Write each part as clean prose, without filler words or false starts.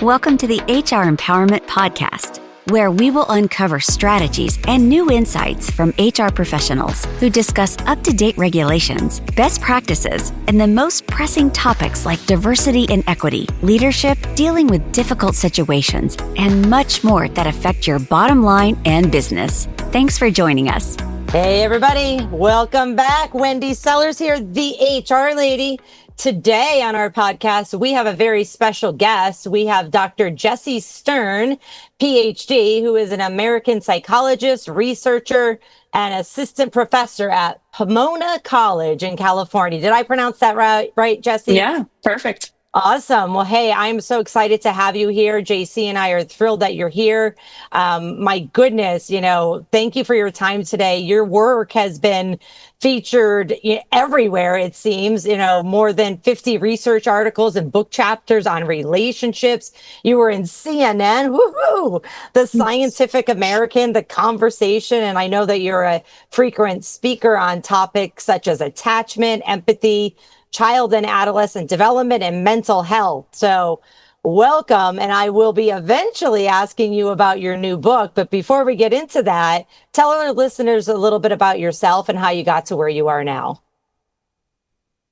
Welcome to the HR Empowerment Podcast, where we will uncover strategies and new insights from HR professionals who discuss up-to-date regulations, best practices, and the most pressing topics like diversity and equity, leadership, dealing with difficult situations, and much more that affect your bottom line and business. Thanks for joining us. Hey, everybody. Welcome back. Wendy Sellers here, the HR lady. Today on our podcast, we have a very special guest. We have Dr. Jessie Stern, PhD, who is an American psychologist, researcher, and assistant professor at Pomona College in California. Did I pronounce that right, Jessie? Yeah, perfect. Awesome. Well, hey, I'm so excited to have you here. JC and I are thrilled that you're here. My goodness, thank you for your time today. Your work has been featured everywhere, it seems, more than 50 research articles and book chapters on relationships. You were in CNN, woohoo, the Scientific American, The Conversation. And I know that you're a frequent speaker on topics such as attachment, empathy, child and adolescent development, and mental health. So welcome. And I will be eventually asking you about your new book. But before we get into that, tell our listeners a little bit about yourself and how you got to where you are now.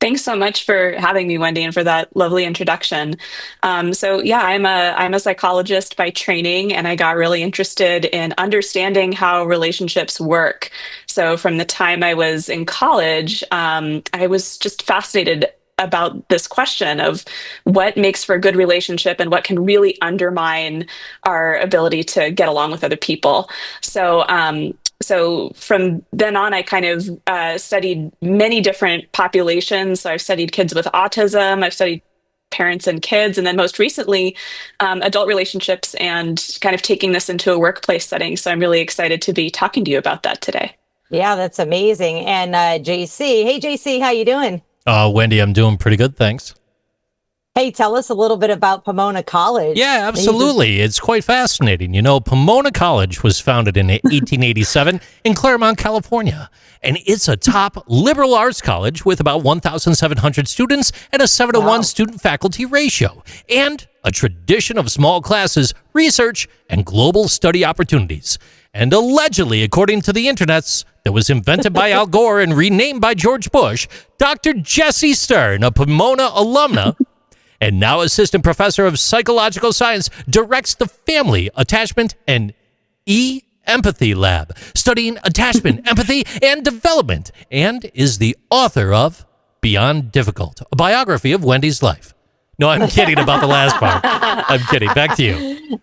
Thanks so much for having me, Wendy, and for that lovely introduction. I'm a psychologist by training, and I got really interested in understanding how relationships work. So from the time I was in college, I was just fascinated about this question of what makes for a good relationship and what can really undermine our ability to get along with other people. So from then on, I kind of studied many different populations. So I've studied kids with autism, I've studied parents and kids, and then most recently, adult relationships, and kind of taking this into a workplace setting. So I'm really excited to be talking to you about that today. Yeah, that's amazing. And JC, hey JC, how you doing? Wendy, I'm doing pretty good, thanks. Hey, tell us a little bit about Pomona College. Yeah, absolutely. It's quite fascinating. Pomona College was founded in 1887 in Claremont, California, and it's a top liberal arts college with about 1,700 students and a 7-to-1 student-faculty ratio, and a tradition of small classes, research, and global study opportunities. And allegedly, according to the internets, that was invented by Al Gore and renamed by George Bush, Dr. Jessie Stern, a Pomona alumna, and now assistant professor of psychological science, directs the Family Attachment and Empathy Lab, studying attachment, empathy, and development, and is the author of Beyond Difficult, a biography of Wendy's life. No, I'm kidding about the last part. I'm kidding. Back to you.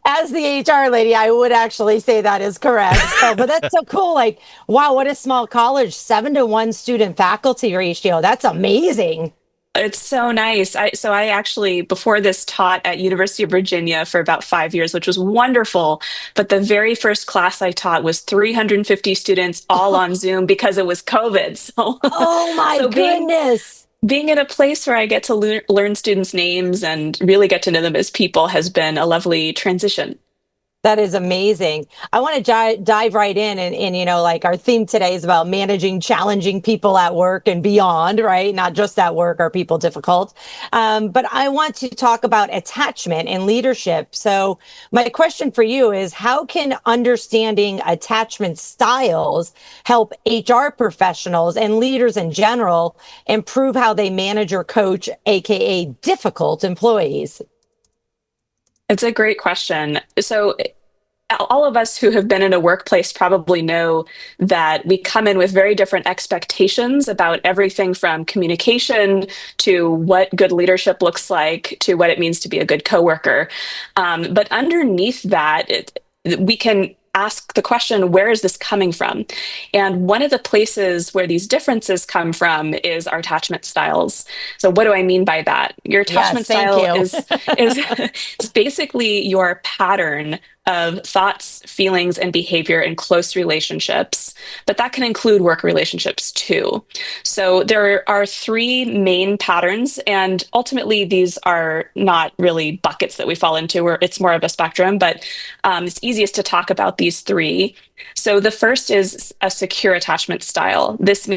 As the HR lady, I would actually say that is correct. But that's so cool. Like, wow, what a small college, 7-to-1 student faculty ratio. That's amazing. It's so nice. I actually, before this, taught at University of Virginia for about 5 years, which was wonderful. But the very first class I taught was 350 students all on Zoom because it was COVID. So, oh my goodness. Being in a place where I get to learn students' names and really get to know them as people has been a lovely transition. That is amazing. I want to dive right in and our theme today is about managing challenging people at work and beyond, right? Not just at work are people difficult. But I want to talk about attachment and leadership. So my question for you is, how can understanding attachment styles help HR professionals and leaders in general improve how they manage or coach, AKA difficult employees? It's a great question. So all of us who have been in a workplace probably know that we come in with very different expectations about everything from communication to what good leadership looks like to what it means to be a good coworker. But underneath that, we can ask the question, where is this coming from? And one of the places where these differences come from is our attachment styles. So what do I mean by that? Your attachment style is basically your pattern of thoughts, feelings, and behavior in close relationships, but that can include work relationships too. So there are three main patterns, and ultimately these are not really buckets that we fall into, where it's more of a spectrum, but it's easiest to talk about these three. So the first is a secure attachment style. This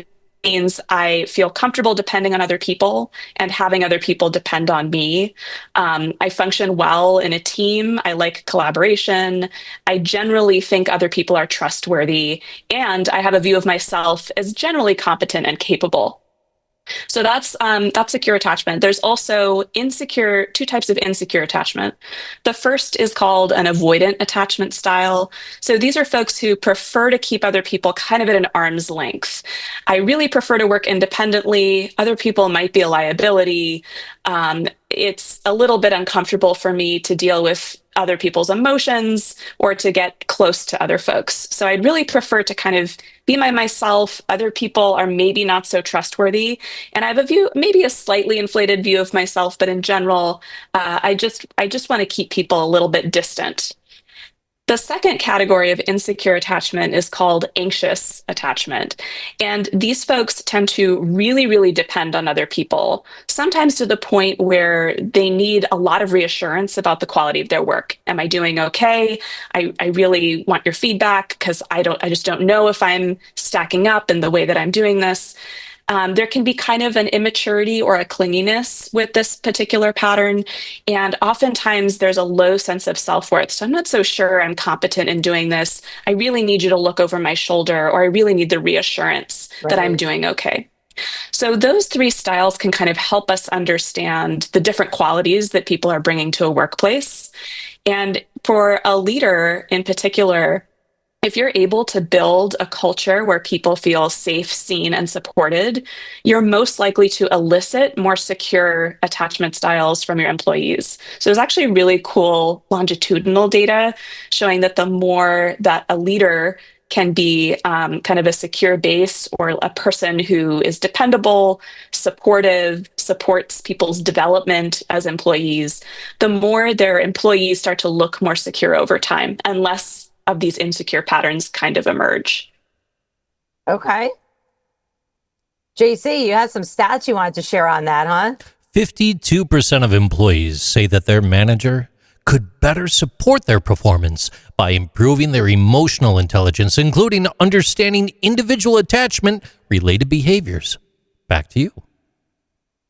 means I feel comfortable depending on other people and having other people depend on me. I function well in a team. I like collaboration. I generally think other people are trustworthy, and I have a view of myself as generally competent and capable. So that's secure attachment. There's also two types of insecure attachment. The first is called an avoidant attachment style. So these are folks who prefer to keep other people kind of at an arm's length. I really prefer to work independently. Other people might be a liability. It's a little bit uncomfortable for me to deal with other people's emotions or to get close to other folks. So I'd really prefer to kind of be myself. Other people are maybe not so trustworthy. And I have maybe a slightly inflated view of myself, but in general, I just want to keep people a little bit distant. The second category of insecure attachment is called anxious attachment. And these folks tend to really, really depend on other people, sometimes to the point where they need a lot of reassurance about the quality of their work. Am I doing okay? I really want your feedback because I just don't know if I'm stacking up in the way that I'm doing this. There can be kind of an immaturity or a clinginess with this particular pattern. And oftentimes there's a low sense of self-worth. So I'm not so sure I'm competent in doing this. I really need you to look over my shoulder, or I really need the reassurance that I'm doing okay. So those three styles can kind of help us understand the different qualities that people are bringing to a workplace. And for a leader in particular, if you're able to build a culture where people feel safe, seen, and supported, you're most likely to elicit more secure attachment styles from your employees. So there's actually really cool longitudinal data showing that the more that a leader can be kind of a secure base, or a person who is dependable, supportive, supports people's development as employees, the more their employees start to look more secure over time, and less of these insecure patterns kind of emerge. Okay. JC, you had some stats you wanted to share on that, huh? 52% of employees say that their manager could better support their performance by improving their emotional intelligence, including understanding individual attachment-related behaviors. Back to you.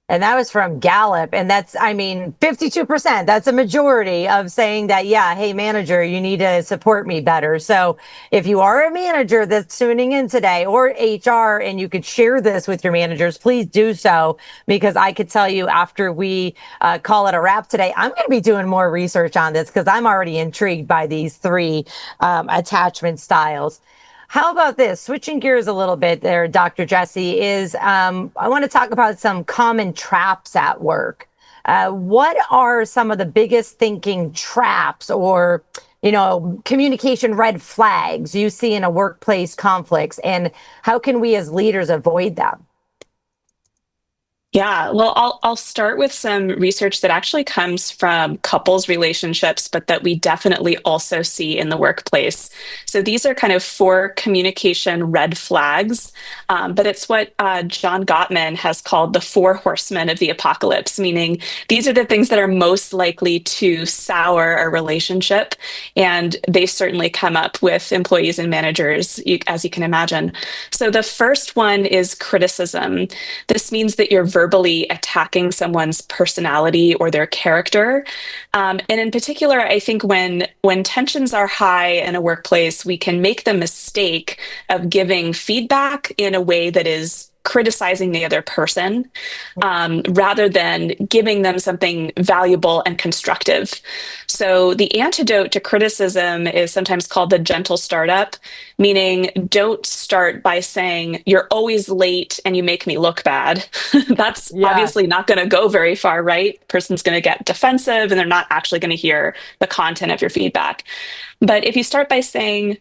And that was from Gallup. And that's, 52%. That's a majority of saying that, yeah, hey, manager, you need to support me better. So if you are a manager that's tuning in today, or HR, and you could share this with your managers, please do so, because I could tell you after we call it a wrap today, I'm going to be doing more research on this because I'm already intrigued by these three attachment styles. How about this? Switching gears a little bit there, Dr. Jessie, I want to talk about some common traps at work. What are some of the biggest thinking traps or, communication red flags you see in a workplace conflicts, and how can we as leaders avoid them? Yeah, well, I'll start with some research that actually comes from couples relationships, but that we definitely also see in the workplace. So these are kind of 4 communication red flags, but it's what John Gottman has called the 4 horsemen of the apocalypse, meaning these are the things that are most likely to sour a relationship, and they certainly come up with employees and managers, as you can imagine. So the first one is criticism. This means that you're verbally attacking someone's personality or their character. And in particular, I think when tensions are high in a workplace, we can make the mistake of giving feedback in a way that is criticizing the other person, rather than giving them something valuable and constructive. So the antidote to criticism is sometimes called the gentle startup, meaning don't start by saying, you're always late and you make me look bad. That's obviously not going to go very far, right? Person's going to get defensive and they're not actually going to hear the content of your feedback. But if you start by saying,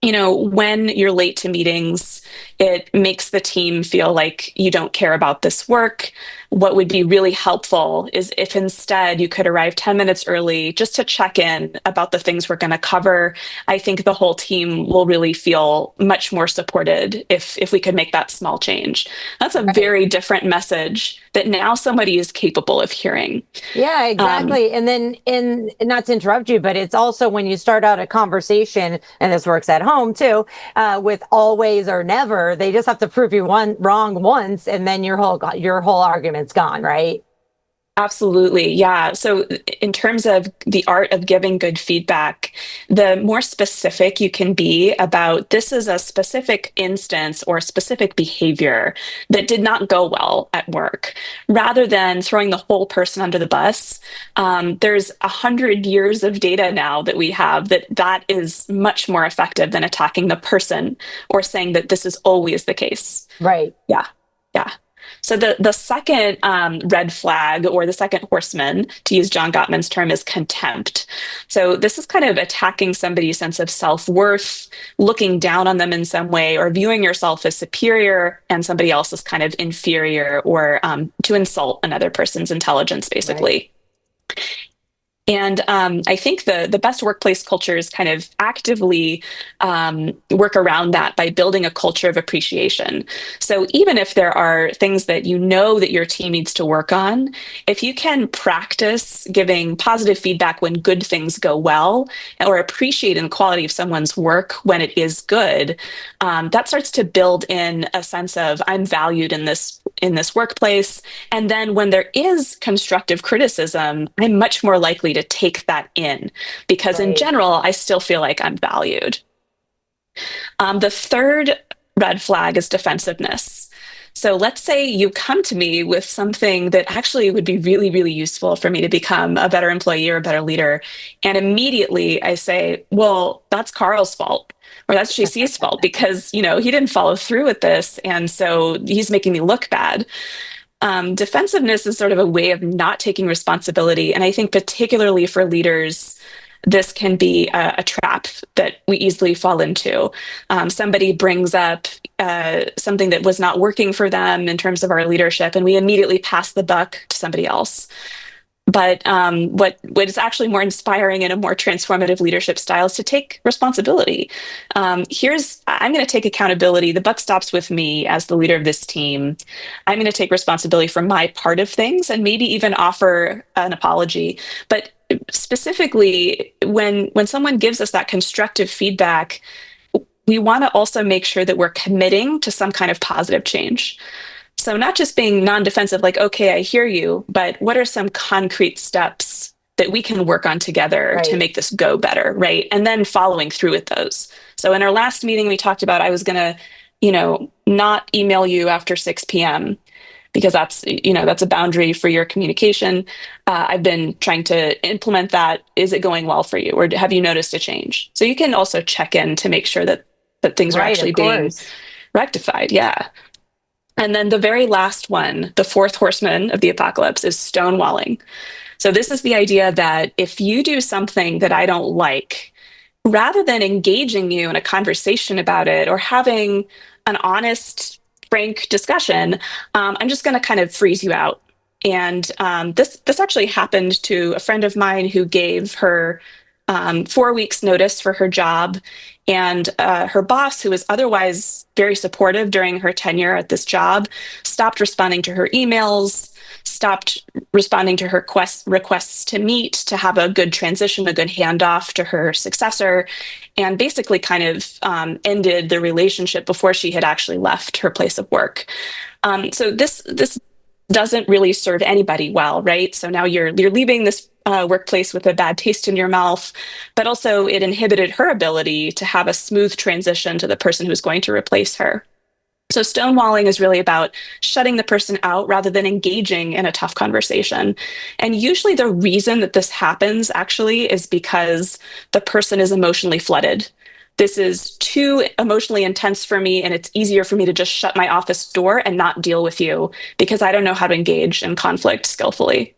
when you're late to meetings, it makes the team feel like you don't care about this work. what would be really helpful is if instead you could arrive 10 minutes early just to check in about the things we're going to cover. I think the whole team will really feel much more supported if we could make that small change. That's a very different message that now somebody is capable of hearing. Yeah, exactly. And then, not to interrupt you, but it's also when you start out a conversation, and this works at home too, with always or never, they just have to prove you wrong once, and then your whole argument's gone, right? Absolutely. Yeah. So in terms of the art of giving good feedback, the more specific you can be about this is a specific instance or specific behavior that did not go well at work, rather than throwing the whole person under the bus. There's 100 years of data now that we have that is much more effective than attacking the person or saying that this is always the case. Right. Yeah. Yeah. So the second red flag, or the second horseman, to use John Gottman's term, is contempt. So this is kind of attacking somebody's sense of self-worth, looking down on them in some way, or viewing yourself as superior and somebody else as kind of inferior, or to insult another person's intelligence, basically. Right. And I think the best workplace cultures kind of actively work around that by building a culture of appreciation. So even if there are things that you know that your team needs to work on, if you can practice giving positive feedback when good things go well, or appreciating the quality of someone's work when it is good, that starts to build in a sense of I'm valued in this workplace. And then when there is constructive criticism, I'm much more likely to take that in, because in general, I still feel like I'm valued. The third red flag is defensiveness. So let's say you come to me with something that actually would be really, really useful for me to become a better employee or a better leader. And immediately I say, well, that's Carl's fault, or that's JC's fault, because, he didn't follow through with this. And so he's making me look bad. Defensiveness is sort of a way of not taking responsibility. And I think particularly for leaders, this can be a trap that we easily fall into. Somebody brings up something that was not working for them in terms of our leadership, and we immediately pass the buck to somebody else. But what is actually more inspiring and a more transformative leadership style is to take responsibility. I'm going to take accountability. The buck stops with me as the leader of this team. I'm going to take responsibility for my part of things, and maybe even offer an apology. But specifically, when someone gives us that constructive feedback, we want to also make sure that we're committing to some kind of positive change. So not just being non-defensive, like, okay, I hear you, but what are some concrete steps that we can work on together to make this go better, right? And then following through with those. So in our last meeting, we talked about I was going to, not email you after 6 p.m. because that's a boundary for your communication. I've been trying to implement that. Is it going well for you, or have you noticed a change? So you can also check in to make sure that things are actually being rectified. Yeah. And then the very last one, the fourth horseman of the apocalypse, is stonewalling. So this is the idea that if you do something that I don't like, rather than engaging you in a conversation about it or having an honest, frank discussion, I'm just going to kind of freeze you out. And this actually happened to a friend of mine who gave her 4 weeks notice for her job. And her boss, who was otherwise very supportive during her tenure at this job, stopped responding to her emails, stopped responding to her requests to meet, to have a good transition, a good handoff to her successor, and basically kind of ended the relationship before she had actually left her place of work. So this doesn't really serve anybody well, right? So now you're leaving this workplace with a bad taste in your mouth, but also it inhibited her ability to have a smooth transition to the person who's going to replace her. So stonewalling is really about shutting the person out rather than engaging in a tough conversation. And usually the reason that this happens actually is because the person is emotionally flooded. This is too emotionally intense for me, and it's easier for me to just shut my office door and not deal with you because I don't know how to engage in conflict skillfully.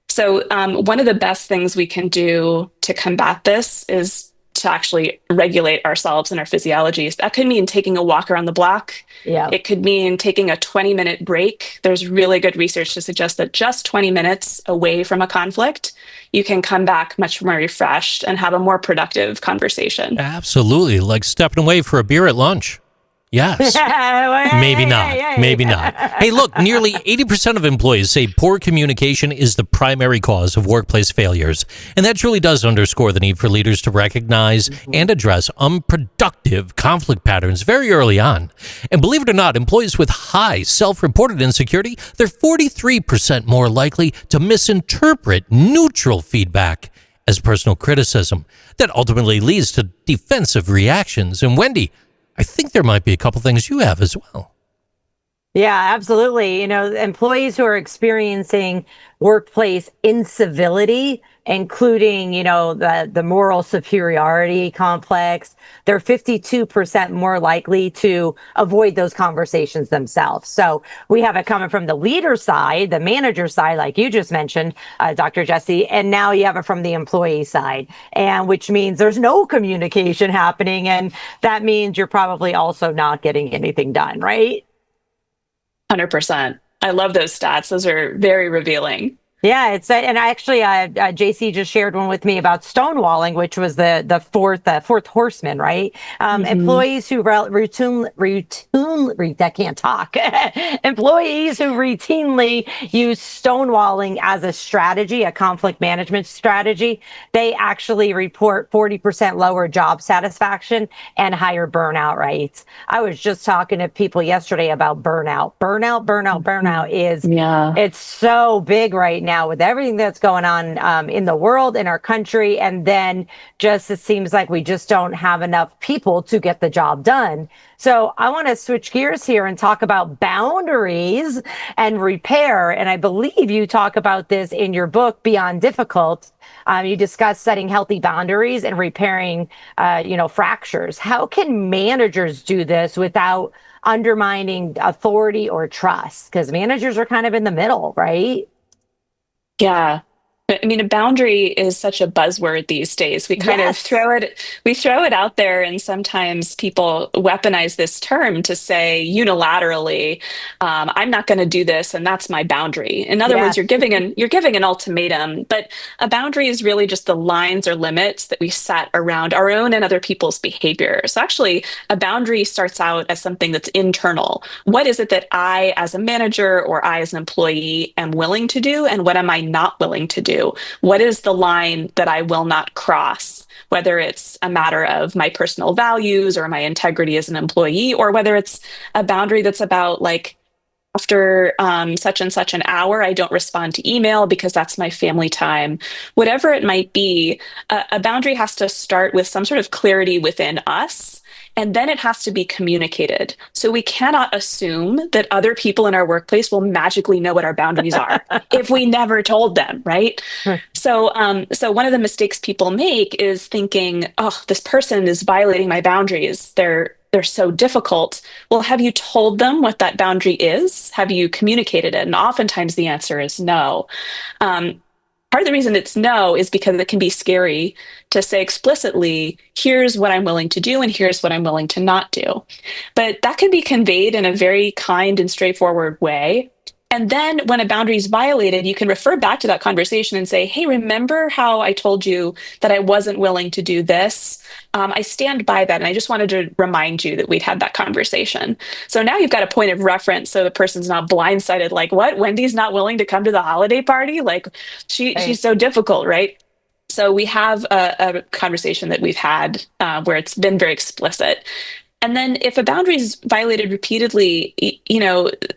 So one of the best things we can do to combat this is to actually regulate ourselves and our physiologies. That could mean taking a walk around the block. Yeah. It could mean taking a 20-minute break. There's really good research to suggest that just 20 minutes away from a conflict, you can come back much more refreshed and have a more productive conversation. Absolutely. Like stepping away for a beer at lunch. Yes. Maybe not. Maybe not. Hey, look, nearly 80% of employees say poor communication is the primary cause of workplace failures. And that truly does underscore the need for leaders to recognize and address unproductive conflict patterns very early on. And believe it or not, employees with high self-reported insecurity, they're 43% more likely to misinterpret neutral feedback as personal criticism. That ultimately leads to defensive reactions. And Wendy, I think there might be a couple things you have as well. Yeah, absolutely. Employees who are experiencing workplace incivility, including, the moral superiority complex, they're 52% more likely to avoid those conversations themselves. So we have it coming from the leader side, the manager side, like you just mentioned, Dr. Jessie, and now you have it from the employee side, and which means there's no communication happening. And that means you're probably also not getting anything done, right? 100%. I love those stats. Those are very revealing. Yeah, and actually, JC just shared one with me about stonewalling, which was the fourth horseman, right? Employees who I can't talk. Employees who routinely use stonewalling as a strategy, a conflict management strategy, they actually report 40% lower job satisfaction and higher burnout rates. I was just talking to people yesterday about burnout. Burnout is it's so big right now with everything that's going on in the world, in our country, and then just it seems like we just don't have enough people to get the job done. So I want to switch gears here and talk about boundaries and repair. And I believe you talk about this in your book, Beyond Difficult. You discuss setting healthy boundaries and repairing, fractures. How can managers do this without undermining authority or trust? Because managers are kind of in the middle, right? Yeah. I mean, a boundary is such a buzzword these days. We kind of throw it out there, and sometimes people weaponize this term to say unilaterally, I'm not going to do this, and that's my boundary. In other words, you're giving an ultimatum, but a boundary is really just the lines or limits that we set around our own and other people's behavior. So actually, a boundary starts out as something that's internal. What is it that I, as a manager or I, as an employee, am willing to do, and what am I not willing to do? What is the line that I will not cross? Whether it's a matter of my personal values or my integrity as an employee, or whether it's a boundary that's about like, after such and such an hour, I don't respond to email because that's my family time. Whatever it might be, a boundary has to start with some sort of clarity within us. And then it has to be communicated. So we cannot assume that other people in our workplace will magically know what our boundaries are if we never told them, right? So one of the mistakes people make is thinking, oh, this person is violating my boundaries. They're so difficult. Well, have you told them what that boundary is? Have you communicated it? And oftentimes the answer is no. Part of the reason it's no is because it can be scary to say explicitly, here's what I'm willing to do and here's what I'm willing to not do. But that can be conveyed in a very kind and straightforward way. And then when a boundary is violated, you can refer back to that conversation and say, hey, remember how I told you that I wasn't willing to do this? I stand by that. And I just wanted to remind you that we'd had that conversation. So now you've got a point of reference so the person's not blindsided, like, what? Wendy's not willing to come to the holiday party? Like, she's so difficult, right? So we have a conversation that we've had where it's been very explicit. And then if a boundary is violated repeatedly,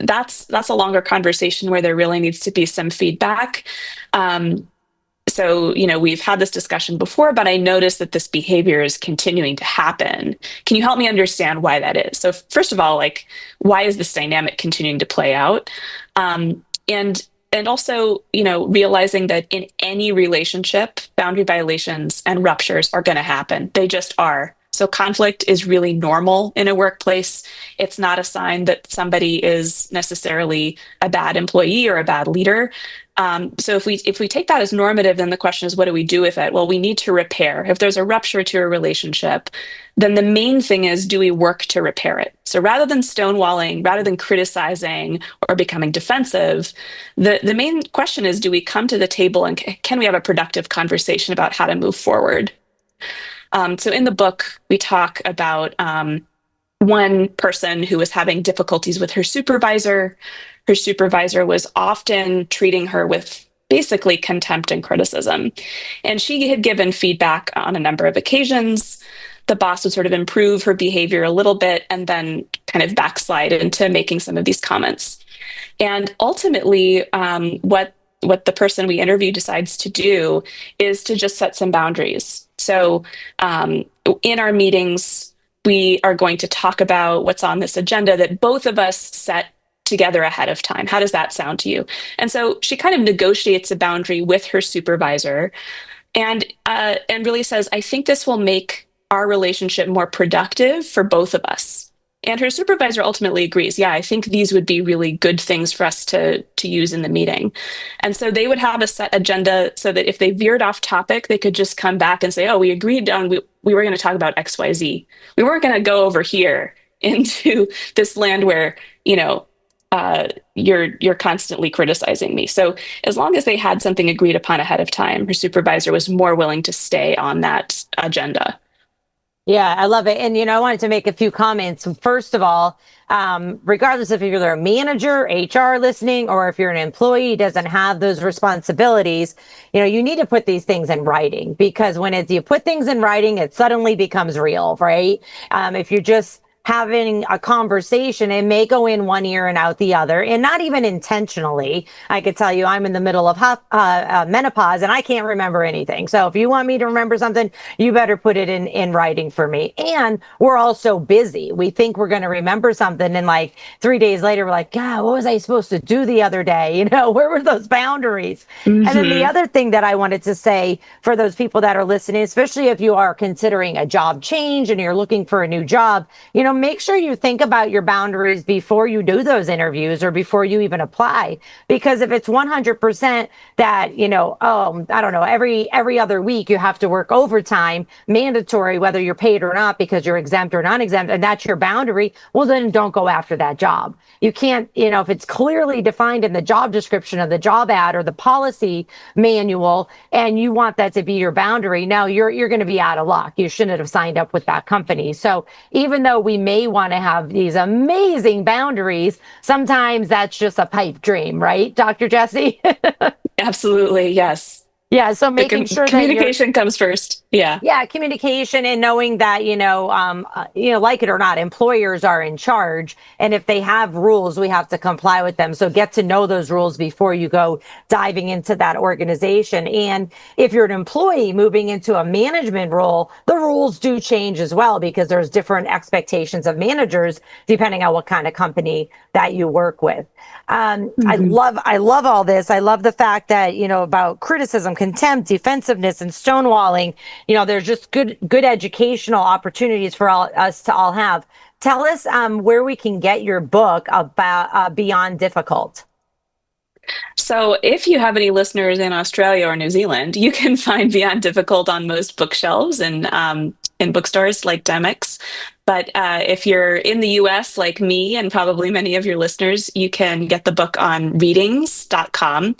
that's a longer conversation where there really needs to be some feedback. So, we've had this discussion before, but I noticed that this behavior is continuing to happen. Can you help me understand why that is? So first of all, like, why is this dynamic continuing to play out? And also, realizing that in any relationship, boundary violations and ruptures are going to happen. They just are. So conflict is really normal in a workplace. It's not a sign that somebody is necessarily a bad employee or a bad leader. So if we take that as normative, then the question is, what do we do with it? Well, we need to repair. If there's a rupture to a relationship, then the main thing is, do we work to repair it? So rather than stonewalling, rather than criticizing or becoming defensive, the main question is, do we come to the table and can we have a productive conversation about how to move forward? So in the book, we talk about one person who was having difficulties with her supervisor. Her supervisor was often treating her with basically contempt and criticism. And she had given feedback on a number of occasions. The boss would sort of improve her behavior a little bit and then kind of backslide into making some of these comments. And ultimately, what the person we interview decides to do is to just set some boundaries. So in our meetings, we are going to talk about what's on this agenda that both of us set together ahead of time. How does that sound to you? And so she kind of negotiates a boundary with her supervisor and really says, I think this will make our relationship more productive for both of us. And her supervisor ultimately agrees, yeah, I think these would be really good things for us to use in the meeting. And so they would have a set agenda so that if they veered off topic, they could just come back and say, oh, we agreed on, we were going to talk about XYZ. We weren't going to go over here into this land where, you're constantly criticizing me. So as long as they had something agreed upon ahead of time, her supervisor was more willing to stay on that agenda. Yeah, I love it. And, I wanted to make a few comments. First of all, regardless if you're a manager, HR listening, or if you're an employee doesn't have those responsibilities, you need to put these things in writing, because when you put things in writing, it suddenly becomes real, right? If you're just having a conversation, it may go in one ear and out the other, and not even intentionally. I could tell you I'm in the middle of menopause and I can't remember anything. So if you want me to remember something, you better put it in writing for me. And we're all so busy. We think we're going to remember something, and like 3 days later, we're like, God, what was I supposed to do the other day? Where were those boundaries? Mm-hmm. And then the other thing that I wanted to say for those people that are listening, especially if you are considering a job change and you're looking for a new job, make sure you think about your boundaries before you do those interviews or before you even apply. Because if it's 100% that, I don't know, every other week you have to work overtime, mandatory, whether you're paid or not, because you're exempt or non-exempt, and that's your boundary, well, then don't go after that job. You can't, if it's clearly defined in the job description of the job ad or the policy manual, and you want that to be your boundary, now you're going to be out of luck. You shouldn't have signed up with that company. So even though we may want to have these amazing boundaries, sometimes that's just a pipe dream, right, Dr. Jessie? Absolutely, yes. Yeah, so making sure that communication comes first. Yeah, communication, and knowing that like it or not, employers are in charge, and if they have rules, we have to comply with them. So get to know those rules before you go diving into that organization. And if you're an employee moving into a management role, the rules do change as well, because there's different expectations of managers depending on what kind of company that you work with. Mm-hmm. I love all this. I love the fact that about criticism, contempt, defensiveness, and stonewalling. There's just good educational opportunities for us to all have. Tell us where we can get your book about Beyond Difficult. So if you have any listeners in Australia or New Zealand, you can find Beyond Difficult on most bookshelves and in bookstores like Demix. But if you're in the US, like me and probably many of your listeners, you can get the book on readings.com.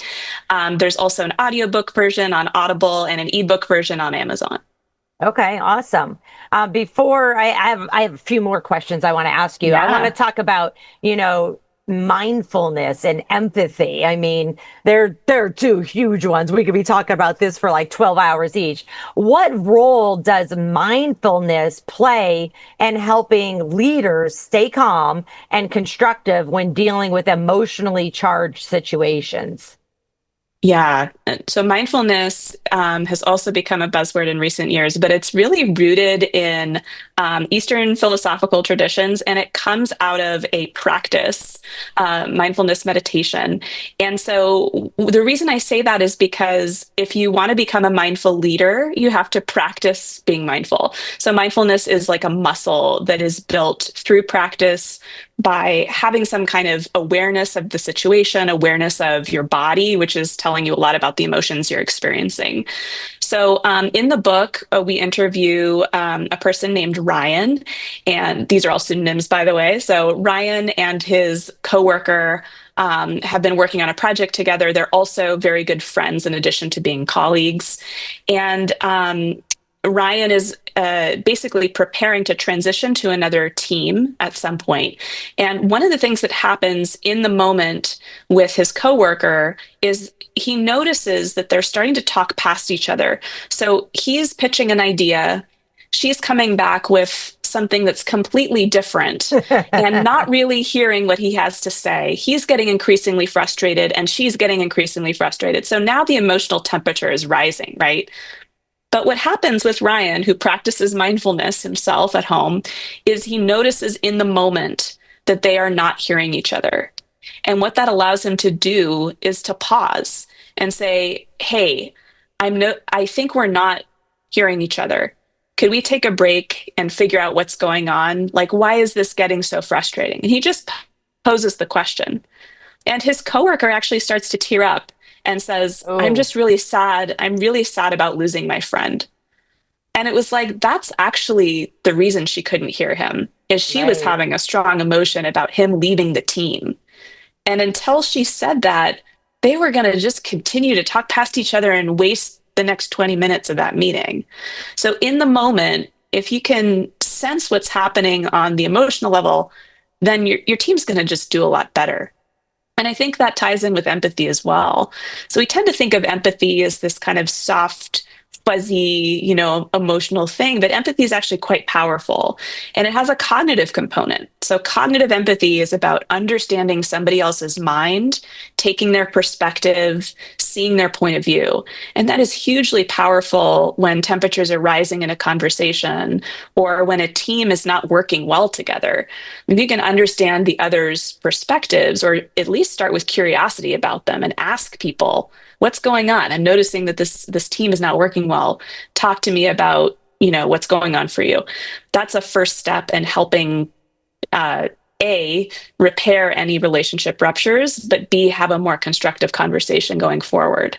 There's also an audiobook version on Audible and an ebook version on Amazon. Okay, awesome. Before I have a few more questions I want to ask you. Yeah. I want to talk about, mindfulness and empathy. I mean, there are two huge ones. We could be talking about this for like 12 hours each. What role does mindfulness play in helping leaders stay calm and constructive when dealing with emotionally charged situations? Yeah. So mindfulness has also become a buzzword in recent years, but it's really rooted in Eastern philosophical traditions, and it comes out of a practice, mindfulness meditation. And so the reason I say that is because if you want to become a mindful leader, you have to practice being mindful. So mindfulness is like a muscle that is built through practice by having some kind of awareness of the situation, awareness of your body, which is telling you a lot about the emotions you're experiencing. So in the book, we interview a person named Ryan, and these are all pseudonyms, by the way. So Ryan and his coworker have been working on a project together. They're also very good friends in addition to being colleagues. And Ryan is basically preparing to transition to another team at some point. And one of the things that happens in the moment with his coworker is he notices that they're starting to talk past each other. So he's pitching an idea. She's coming back with something that's completely different and not really hearing what he has to say. He's getting increasingly frustrated and she's getting increasingly frustrated. So now the emotional temperature is rising, right? But what happens with Ryan, who practices mindfulness himself at home, is he notices in the moment that they are not hearing each other. And what that allows him to do is to pause and say, hey, I think we're not hearing each other. Could we take a break and figure out what's going on? Like, why is this getting so frustrating? And he just poses the question. And his coworker actually starts to tear up and says, I'm just really sad. I'm really sad about losing my friend. And it was like, that's actually the reason she couldn't hear him, is she was having a strong emotion about him leaving the team. And until she said that, they were going to just continue to talk past each other and waste the next 20 minutes of that meeting. So in the moment, if you can sense what's happening on the emotional level, then your team's going to just do a lot better. And I think that ties in with empathy as well. So we tend to think of empathy as this kind of soft, fuzzy, emotional thing, but empathy is actually quite powerful. And it has a cognitive component. So cognitive empathy is about understanding somebody else's mind, taking their perspective, seeing their point of view. And that is hugely powerful when temperatures are rising in a conversation or when a team is not working well together. If you can understand the other's perspectives, or at least start with curiosity about them and ask people, what's going on? I'm noticing that this team is not working well. Talk to me about, what's going on for you. That's a first step in helping A, repair any relationship ruptures, but B, have a more constructive conversation going forward.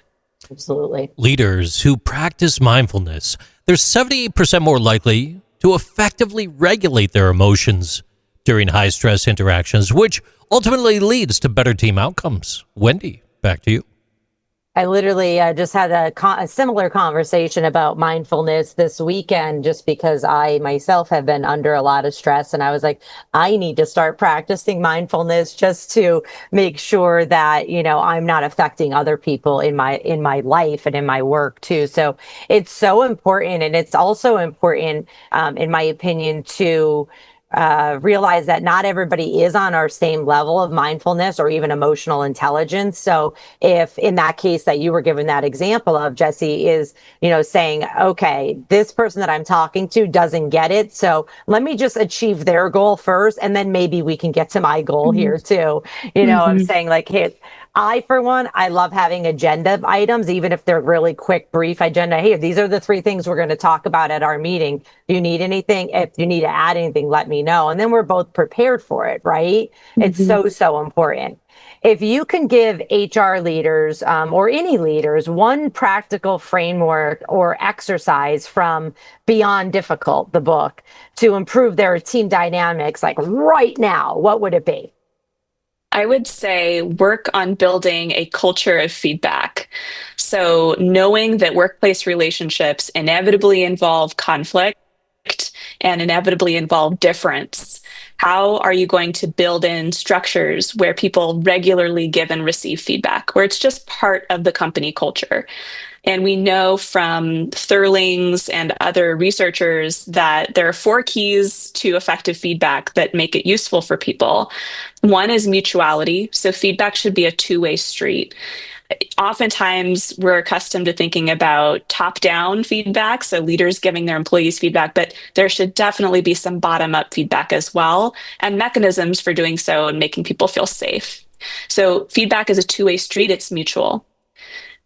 Absolutely. Leaders who practice mindfulness, they're 78% more likely to effectively regulate their emotions during high-stress interactions, which ultimately leads to better team outcomes. Wendy, back to you. I literally just had a similar conversation about mindfulness this weekend, just because I myself have been under a lot of stress. And I was like, I need to start practicing mindfulness just to make sure that, I'm not affecting other people in my life and in my work too. So it's so important. And it's also important, in my opinion, to realize that not everybody is on our same level of mindfulness or even emotional intelligence. So if in that case that you were given that example of, Jessie, is, saying, okay, this person that I'm talking to doesn't get it. So let me just achieve their goal first. And then maybe we can get to my goal here too. I'm saying like, hey, for one, I love having agenda items, even if they're really quick, brief agenda. Hey, these are the 3 things we're going to talk about at our meeting. If you need anything, if you need to add anything, let me know. And then we're both prepared for it, right? It's so important. If you can give HR leaders or any leaders one practical framework or exercise from Beyond Difficult, the book, to improve their team dynamics, like right now, what would it be? I would say work on building a culture of feedback. So knowing that workplace relationships inevitably involve conflict and inevitably involve difference. How are you going to build in structures where people regularly give and receive feedback, where it's just part of the company culture? And we know from Thurlings and other researchers that there are 4 keys to effective feedback that make it useful for people. One is mutuality. So feedback should be a two-way street. Oftentimes, we're accustomed to thinking about top-down feedback, so leaders giving their employees feedback, but there should definitely be some bottom-up feedback as well, and mechanisms for doing so and making people feel safe. So feedback is a two-way street, it's mutual.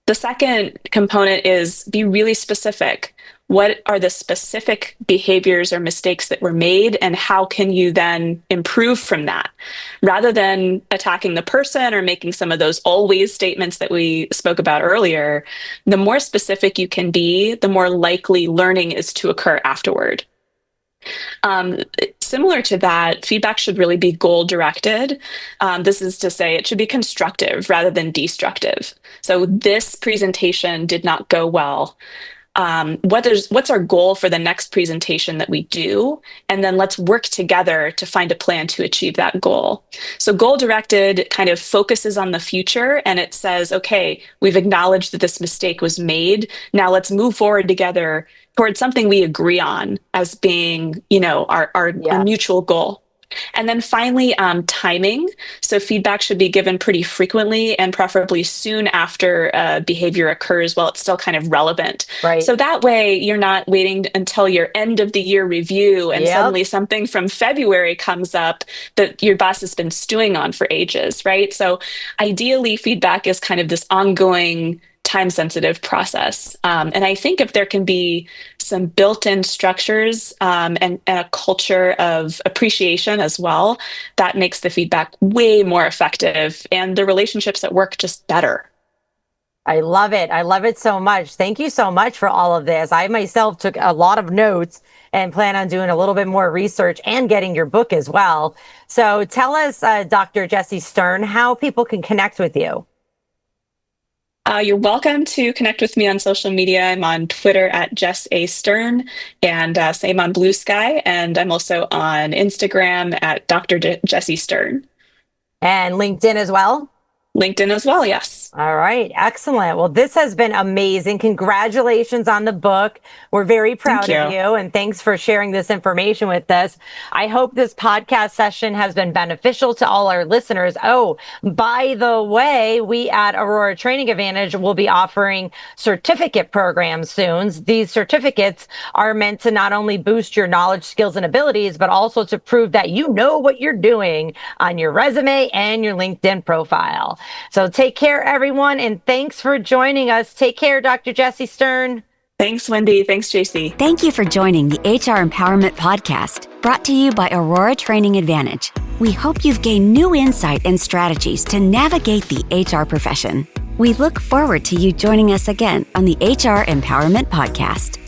The second component is be really specific. What are the specific behaviors or mistakes that were made, and how can you then improve from that? Rather than attacking the person or making some of those always statements that we spoke about earlier, the more specific you can be, the more likely learning is to occur afterward. Similar to that, feedback should really be goal-directed. This is to say it should be constructive rather than destructive. So this presentation did not go well. What's our goal for the next presentation that we do? And then let's work together to find a plan to achieve that goal. So goal-directed kind of focuses on the future, and it says, okay, we've acknowledged that this mistake was made. Now let's move forward together towards something we agree on as being, our mutual goal. And then finally, timing. So feedback should be given pretty frequently and preferably soon after behavior occurs while it's still kind of relevant. Right. So that way you're not waiting until your end of the year review and suddenly something from February comes up that your boss has been stewing on for ages, right? So ideally, feedback is kind of this ongoing time-sensitive process. And I think if there can be some built-in structures and a culture of appreciation as well, that makes the feedback way more effective and the relationships at work just better. I love it. I love it so much. Thank you so much for all of this. I myself took a lot of notes and plan on doing a little bit more research and getting your book as well. So tell us, Dr. Jessie Stern, how people can connect with you. You're welcome to connect with me on social media. I'm on Twitter at Jess A. Stern, and same on Blue Sky. And I'm also on Instagram at Dr. Jessie Stern. And LinkedIn as well? LinkedIn as well, yes. All right. Excellent. Well, this has been amazing. Congratulations on the book. We're very proud of you. And thanks for sharing this information with us. I hope this podcast session has been beneficial to all our listeners. Oh, by the way, we at Aurora Training Advantage will be offering certificate programs soon. These certificates are meant to not only boost your knowledge, skills, and abilities, but also to prove that you know what you're doing on your resume and your LinkedIn profile. So take care, everyone, and thanks for joining us. Take care, Dr. Jessie Stern. Thanks, Wendy. Thanks, JC. Thank you for joining the HR Empowerment Podcast, brought to you by Aurora Training Advantage. We hope you've gained new insight and strategies to navigate the HR profession. We look forward to you joining us again on the HR Empowerment Podcast.